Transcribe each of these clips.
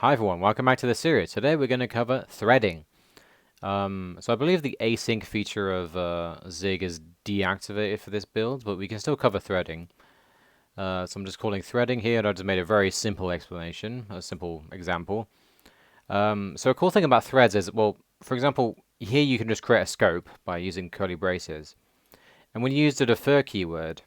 Hi everyone, welcome back to the series. Today we're going to cover threading. So I believe the async feature of Zig is deactivated for this build, but we can still cover threading. So I'm just calling threading here, and I just made a very simple explanation, a simple example. So a cool thing about threads is, well, for example, here you can just create a scope by using curly braces. And when you use the defer keyword,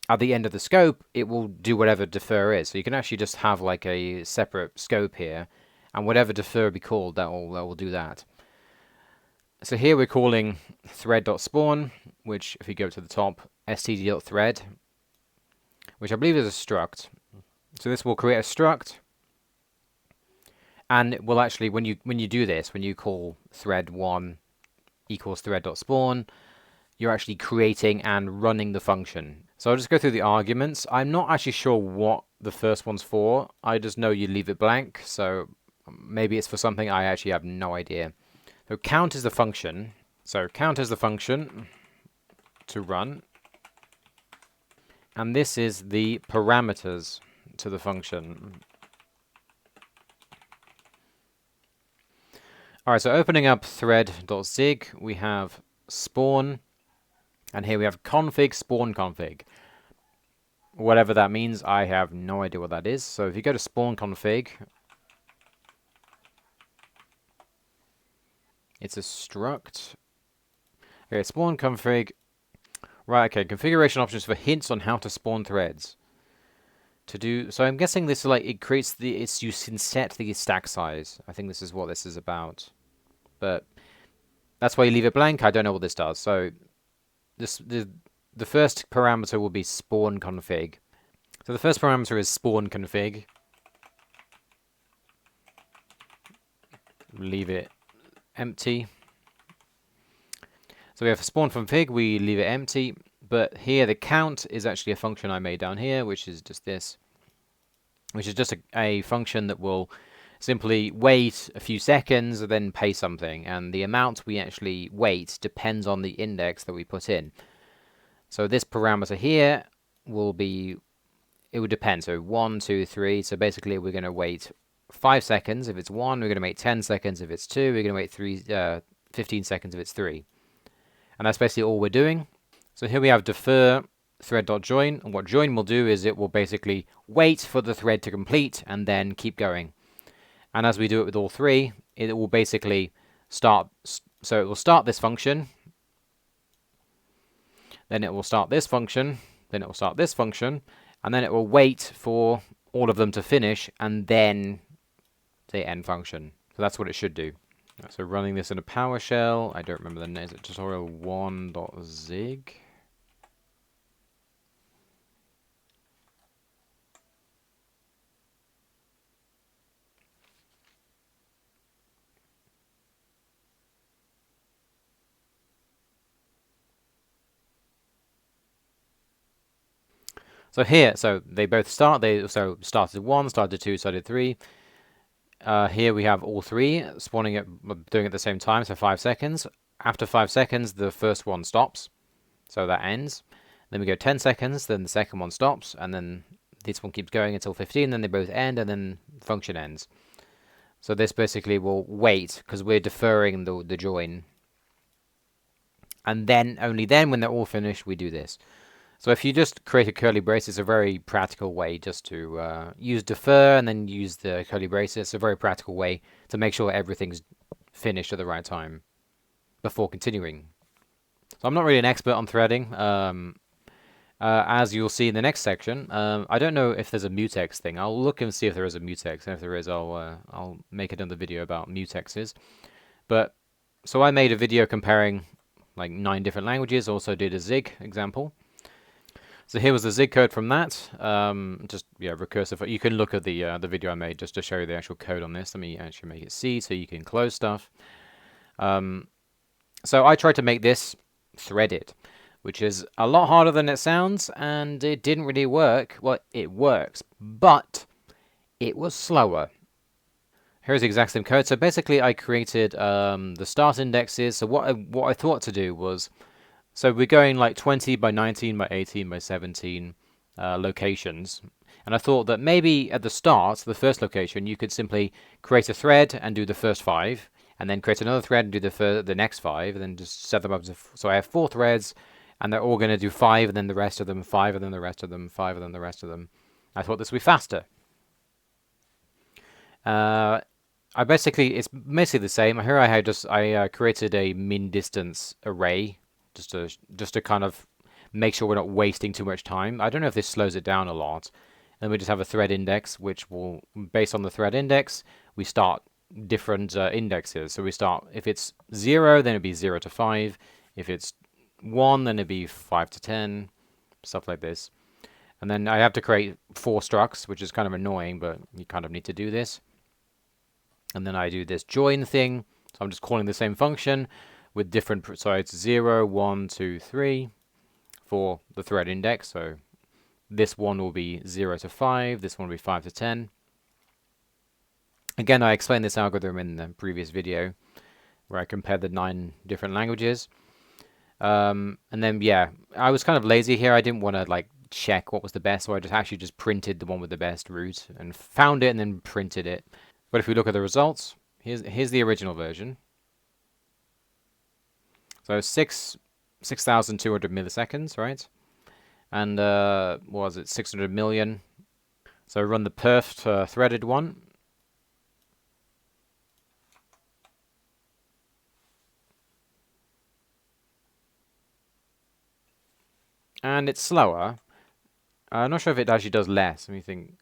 at the end of the scope, it will do whatever defer is. So you can actually just have like a separate scope here, and whatever defer be called, that will do that. So here we're calling thread.spawn, which if you go to the top, std.thread, which I believe is a struct. So this will create a struct, and it will actually, when you do this, when you call thread1 equals thread.spawn, you're actually creating and running the function. So I'll just go through the arguments. I'm not actually sure what the first one's for. I just know you leave it blank, so maybe it's for something. I actually have no idea. So count is the function. So count is the function to run. And this is the parameters to the function. Alright, so opening up thread.zig, we have spawn. And here we have config, spawn config. Whatever that means, I have no idea what that is. So if you go to spawn config, it's a struct. Okay, spawn config. Right, okay, configuration options for hints on how to spawn threads. So I'm guessing this like it creates you can set the stack size. I think this is what this is about. But that's why you leave it blank. I don't know what this does. So the first parameter will be spawn config. So the first parameter is spawn config. Leave it empty. So we have spawn config, we leave it empty. But here the count is actually a function I made down here, which is just this. Which is just a function that will simply wait a few seconds and then pay something. And the amount we actually wait depends on the index that we put in. So this parameter here will be, it would depend. So 1, 2, 3. So basically we're going to wait 5 seconds if it's 1. We're going to wait 10 seconds if it's 2. We're going to wait 15 seconds if it's 3. And that's basically all we're doing. So here we have defer thread.join. And what join will do is it will basically wait for the thread to complete and then keep going. And as we do it with all three, it will basically start. So it will start this function. Then it will start this function, then it will start this function, and then it will wait for all of them to finish, and then the end function. So that's what it should do. So running this in a PowerShell, I don't remember the name, is it tutorial1.zig? So here, so they both start. They also started 1, started 2, started 3. Here we have all three spawning it, doing it at the same time, so 5 seconds. After 5 seconds, the first one stops, so that ends. Then we go 10 seconds, then the second one stops, and then this one keeps going until 15, then they both end, and then the function ends. So this basically will wait, because we're deferring the join. And then, only then, when they're all finished, we do this. So if you just create a curly brace, it's a very practical way just to use defer and then use the curly braces. It's a very practical way to make sure everything's finished at the right time before continuing. So I'm not really an expert on threading. As you'll see in the next section, I don't know if there's a mutex thing. I'll look and see if there is a mutex, and if there is, I'll make another video about mutexes. But so I made a video comparing like 9 different languages. Also did a Zig example. So here was the Zig code from that. Just recursive. You can look at the video I made just to show you the actual code on this. Let me actually make it C so you can close stuff. So I tried to make this threaded, which is a lot harder than it sounds, and it didn't really work. Well, it works, but it was slower. Here's the exact same code. So basically, I created the start indexes. So what I thought to do was, so we're going like 20 by 19 by 18 by 17 locations. And I thought that maybe at the start, the first location, you could simply create a thread and do the first 5, and then create another thread and do the next 5, and then just set them up. So I have 4 threads, and they're all going to do 5, and then the rest of them, 5, and then the rest of them, 5, and then the rest of them. I thought this would be faster. It's basically the same. Here I created a min distance array just to kind of make sure we're not wasting too much time. I don't know if this slows it down a lot. And we just have a thread index, which will, based on the thread index, we start different indexes. So we start, if it's 0, then it'd be 0 to 5. If it's 1, then it'd be 5 to 10, stuff like this. And then I have to create 4 structs, which is kind of annoying, but you kind of need to do this. And then I do this join thing. So I'm just calling the same function with different, so it's 0, 1, 2, 3 for the thread index. So this one will be 0 to 5, this one will be 5 to 10. Again, I explained this algorithm in the previous video where I compared the 9 different languages. And then, yeah, I was kind of lazy here. I didn't want to like check what was the best, so I just printed the one with the best root and found it and then printed it. But if we look at the results, here's the original version. So 6,200 milliseconds, right? And what was it, 600 million. So run the perf threaded one. And it's slower. I'm not sure if it actually does less. Let me think.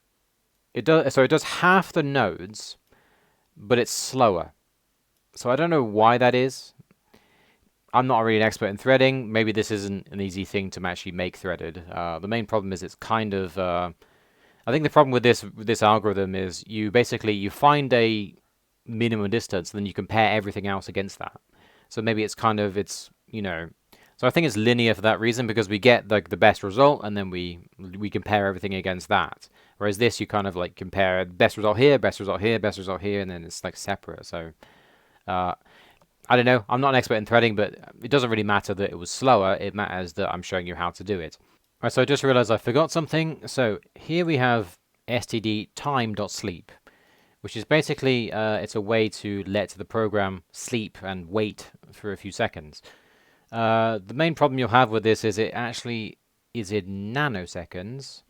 It does. So it does half the nodes, but it's slower. So I don't know why that is. I'm not really an expert in threading. Maybe this isn't an easy thing to actually make threaded. The main problem is it's kind of. I think the problem with this algorithm is you find a minimum distance, and then you compare everything else against that. So maybe it's So I think it's linear for that reason, because we get the best result, and then we compare everything against that. Whereas this, you kind of like compare best result here, best result here, best result here, and then it's like separate. So I don't know. I'm not an expert in threading, but it doesn't really matter that it was slower. It matters that I'm showing you how to do it. All right, so I just realized I forgot something. So here we have std time.sleep, which is basically it's a way to let the program sleep and wait for a few seconds. The main problem you'll have with this is it actually is in nanoseconds.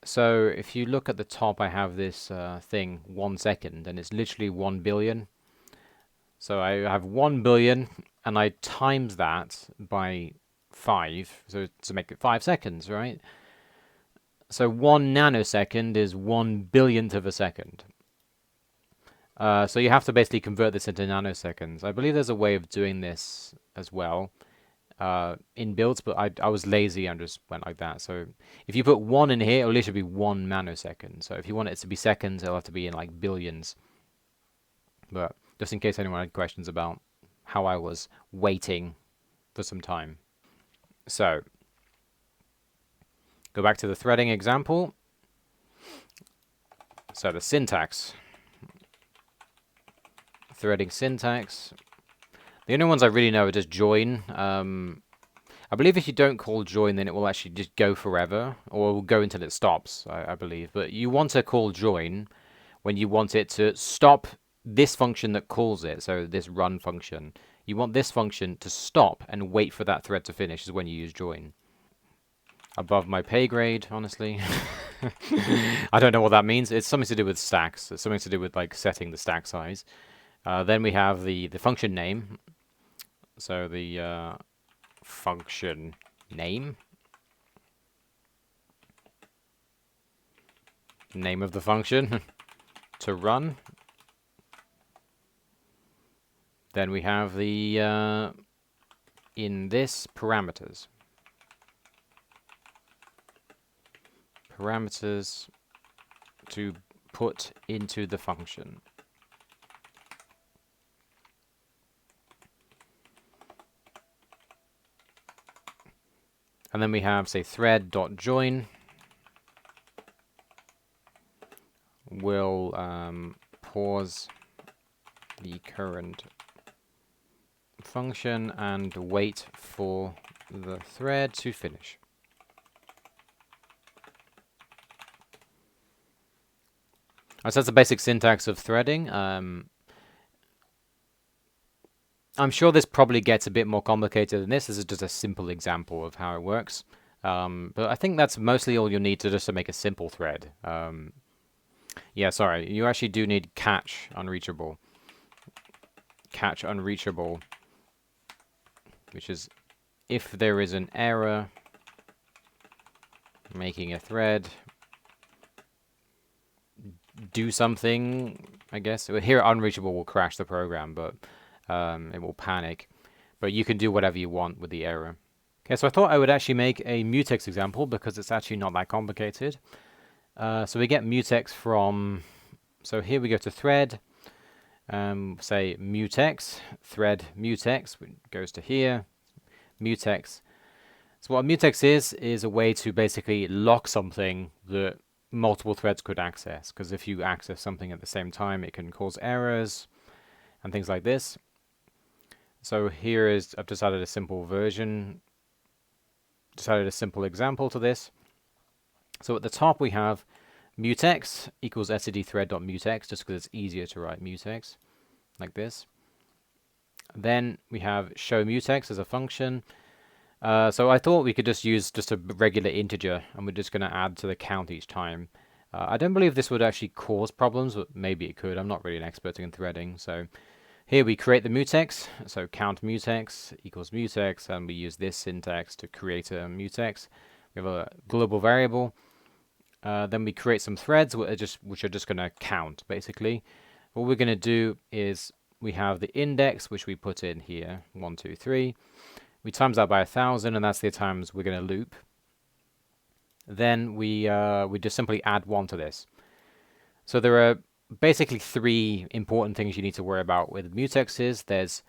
So if you look at the top, I have this thing, 1 second, and it's literally 1 billion. So I have 1 billion, and I times that by 5, so to make it 5 seconds, right? So 1 nanosecond is 1 billionth of a second. So you have to basically convert this into nanoseconds. I believe there's a way of doing this as well in builds, but I was lazy and just went like that. So if you put 1 in here, it'll literally be 1 nanosecond. So if you want it to be seconds, it'll have to be in like billions. But just in case anyone had questions about how I was waiting for some time. So go back to the threading example. So the syntax. Threading syntax. The only ones I really know are just join. I believe if you don't call join, then it will actually just go forever, or it will go until it stops, I believe. But you want to call join when you want it to stop this function that calls it, so this run function. You want this function to stop and wait for that thread to finish is when you use join. Above my pay grade, honestly. I don't know what that means. It's something to do with stacks. It's something to do with like setting the stack size. Then we have the function name. So the function name. Name of the function to run. Then we have the in this parameters. Parameters to put into the function. And then we have, say, thread.join will pause the current function and wait for the thread to finish. So that's the basic syntax of threading. I'm sure this probably gets a bit more complicated than this. This is just a simple example of how it works. But I think that's mostly all you need to make a simple thread. Yeah, sorry, you actually do need catch unreachable. Catch unreachable, which is if there is an error making a thread, do something, I guess. Here unreachable will crash the program, but it will panic. But you can do whatever you want with the error. Okay, so I thought I would actually make a mutex example because it's actually not that complicated. So we get mutex from, so here we go to thread, say mutex, thread mutex, goes to here, mutex. So what a mutex is a way to basically lock something that multiple threads could access, because if you access something at the same time, it can cause errors and things like this. So here is, I've decided a simple version, decided a simple example to this. So at the top we have mutex equals std_thread.mutex, just because it's easier to write mutex, like this. Then we have show mutex as a function. So I thought we could just use just a regular integer, and we're just going to add to the count each time. I don't believe this would actually cause problems, but maybe it could. I'm not really an expert in threading. So here we create the mutex. So count mutex equals mutex, and we use this syntax to create a mutex. We have a global variable. Then we create some threads which are just going to count, basically. What we're going to do is we have the index, which we put in here, 1, 2, 3. We times that by 1,000, and that's the times we're going to loop. Then we just simply add 1 to this. So there are basically 3 important things you need to worry about with mutexes. There's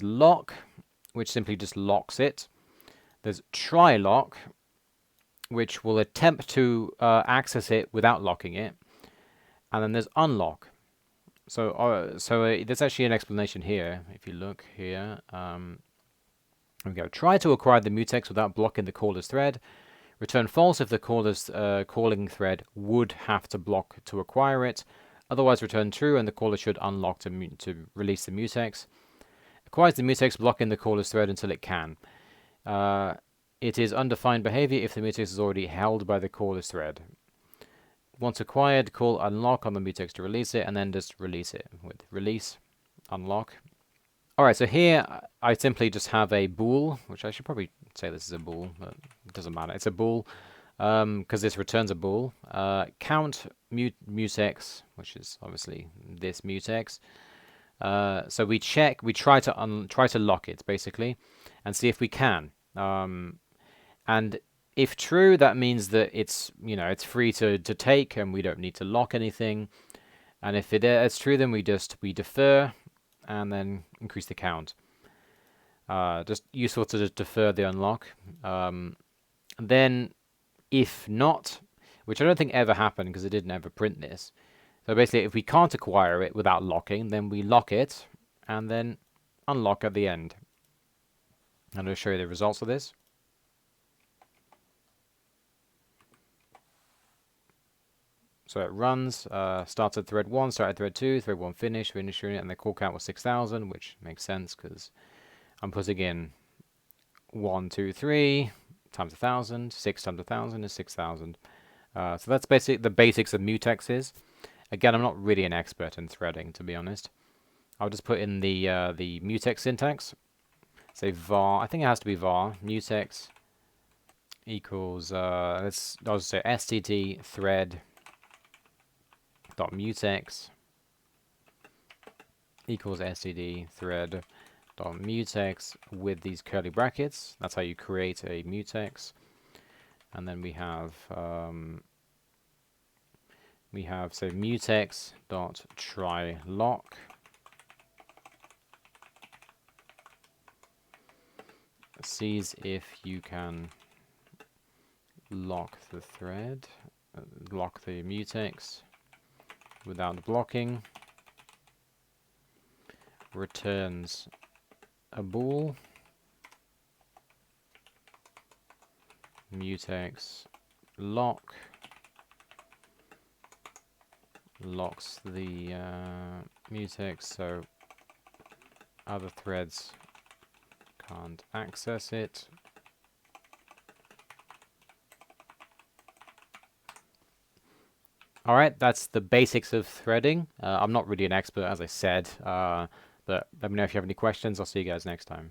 lock, which simply just locks it. There's try lock, which will attempt to access it without locking it. And then there's unlock. So there's actually an explanation here. If you look here, here we go. Try to acquire the mutex without blocking the caller's thread. Return false if the caller's calling thread would have to block to acquire it. Otherwise, return true, and the caller should unlock to release the mutex. Acquires the mutex, blocking the caller's thread until it can. It is undefined behavior if the mutex is already held by the caller's thread. Once acquired, call unlock on the mutex to release it, and then just release it with release, unlock. Alright, so here I simply just have a bool, which I should probably say this is a bool, but it doesn't matter. It's a bool, because this returns a bool. Count mutex, which is obviously this mutex. So we check, we try to lock it, basically, and see if we can. And if true, that means that it's free to take, and we don't need to lock anything. And if it's true, then we defer, and then increase the count. Just useful to just defer the unlock. Then, if not, which I don't think ever happened because it didn't ever print this. So basically, if we can't acquire it without locking, then we lock it, and then unlock at the end. I'm going to show you the results of this. So it runs, started thread 1, started thread 2, thread 1 finished, and the call count was 6,000, which makes sense because I'm putting in 1, 2, 3 times 1,000, 6 times 1,000 is 6,000. So that's basically the basics of mutexes. Again, I'm not really an expert in threading, to be honest. I'll just put in the mutex syntax. Say var, I think it has to be var, mutex equals, I'll just say std thread dot mutex equals std thread dot mutex with these curly brackets. That's how you create a mutex. And then we have say mutex dot try lock sees if you can lock the thread, lock the mutex without blocking, returns a bool, mutex lock, locks the mutex so other threads can't access it. Alright, that's the basics of threading. I'm not really an expert, as I said, but let me know if you have any questions. I'll see you guys next time.